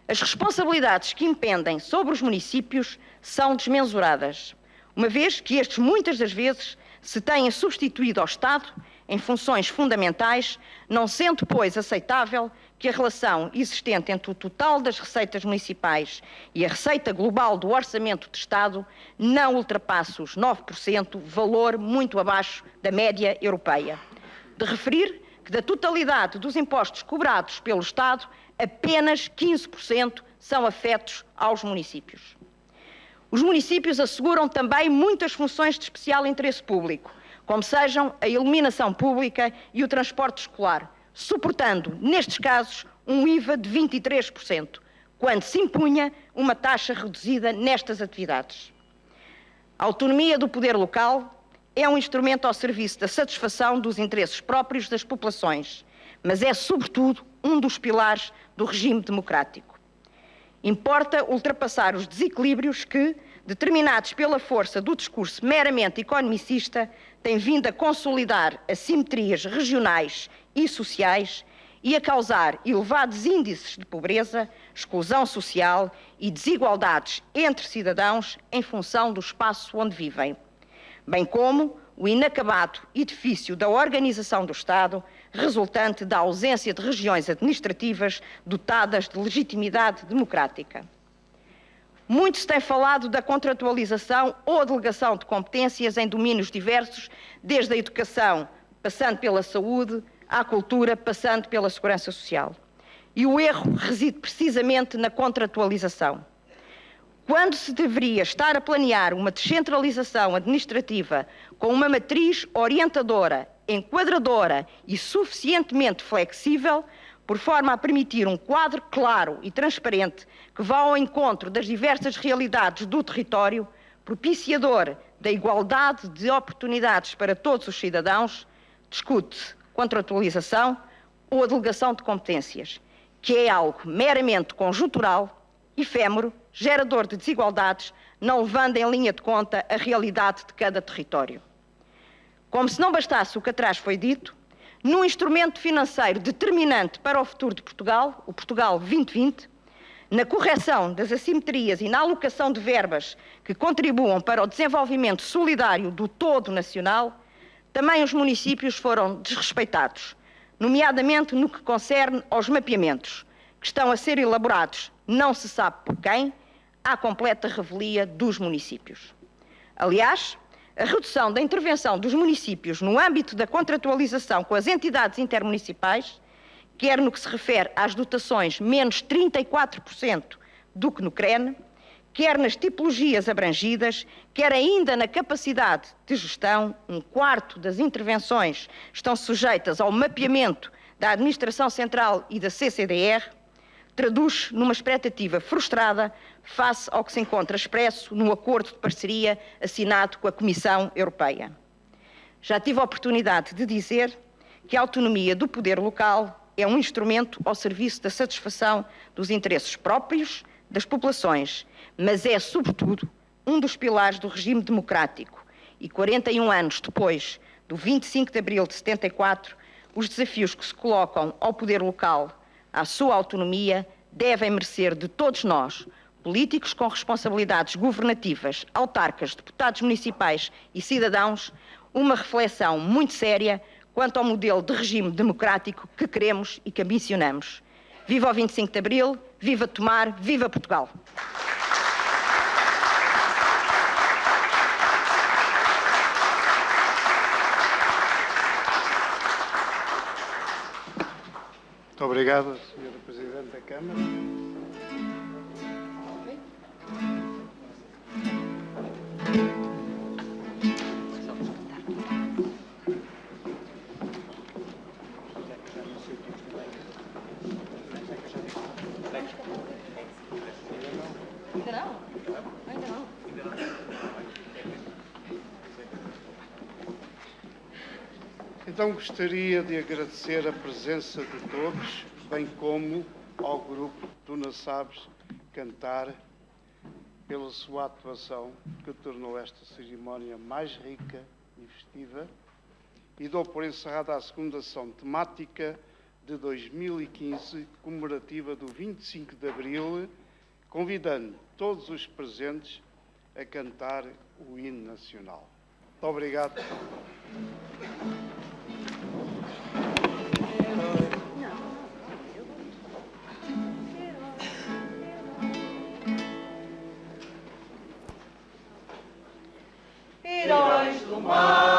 As responsabilidades que impendem sobre os municípios são desmensuradas, uma vez que estes muitas das vezes se têm substituído ao Estado em funções fundamentais, não sendo, pois, aceitável que a relação existente entre o total das receitas municipais e a receita global do orçamento de Estado não ultrapasse os 9%, valor muito abaixo da média europeia. De referir que da totalidade dos impostos cobrados pelo Estado, apenas 15% são afetos aos municípios. Os municípios asseguram também muitas funções de especial interesse público, como sejam a iluminação pública e o transporte escolar, suportando, nestes casos, um IVA de 23%, quando se impunha uma taxa reduzida nestas atividades. A autonomia do poder local é um instrumento ao serviço da satisfação dos interesses próprios das populações, mas é, sobretudo, um dos pilares do regime democrático. Importa ultrapassar os desequilíbrios que, determinados pela força do discurso meramente economicista, têm vindo a consolidar assimetrias regionais e sociais e a causar elevados índices de pobreza, exclusão social e desigualdades entre cidadãos em função do espaço onde vivem, bem como o inacabado edifício da organização do Estado, resultante da ausência de regiões administrativas dotadas de legitimidade democrática. Muito se tem falado da contratualização ou delegação de competências em domínios diversos, desde a educação, passando pela saúde, à cultura, passando pela segurança social. E o erro reside precisamente na contratualização. Quando se deveria estar a planear uma descentralização administrativa com uma matriz orientadora, enquadradora e suficientemente flexível, por forma a permitir um quadro claro e transparente que vá ao encontro das diversas realidades do território, propiciador da igualdade de oportunidades para todos os cidadãos, discute-se contratualização ou a delegação de competências, que é algo meramente conjuntural, efêmero, gerador de desigualdades, não levando em linha de conta a realidade de cada território. Como se não bastasse o que atrás foi dito, num instrumento financeiro determinante para o futuro de Portugal, o Portugal 2020, na correção das assimetrias e na alocação de verbas que contribuam para o desenvolvimento solidário do todo nacional, também os municípios foram desrespeitados, nomeadamente no que concerne aos mapeamentos, que estão a ser elaborados não se sabe por quem, à completa revelia dos municípios. Aliás, a redução da intervenção dos municípios no âmbito da contratualização com as entidades intermunicipais, quer no que se refere às dotações menos 34% do que no CREN, quer nas tipologias abrangidas, quer ainda na capacidade de gestão, 1/4 das intervenções estão sujeitas ao mapeamento da Administração Central e da CCDR, traduz numa expectativa frustrada face ao que se encontra expresso no acordo de parceria assinado com a Comissão Europeia. Já tive a oportunidade de dizer que a autonomia do poder local é um instrumento ao serviço da satisfação dos interesses próprios das populações, mas é, sobretudo, um dos pilares do regime democrático. E 41 anos depois do 25 de abril de 74, os desafios que se colocam ao poder local, à sua autonomia, devem merecer de todos nós, políticos com responsabilidades governativas, autarcas, deputados municipais e cidadãos, uma reflexão muito séria quanto ao modelo de regime democrático que queremos e que ambicionamos. Viva o 25 de Abril, viva Tomar, viva Portugal! Muito obrigado, Sra. Presidente da Câmara. Então gostaria de agradecer a presença de todos, bem como ao grupo Tu Não Sabes Cantar, pela sua atuação que tornou esta cerimónia mais rica e festiva, e dou por encerrada a segunda sessão temática de 2015, comemorativa do 25 de Abril, convidando todos os presentes a cantar o hino nacional. Muito obrigado. Heróis do mar.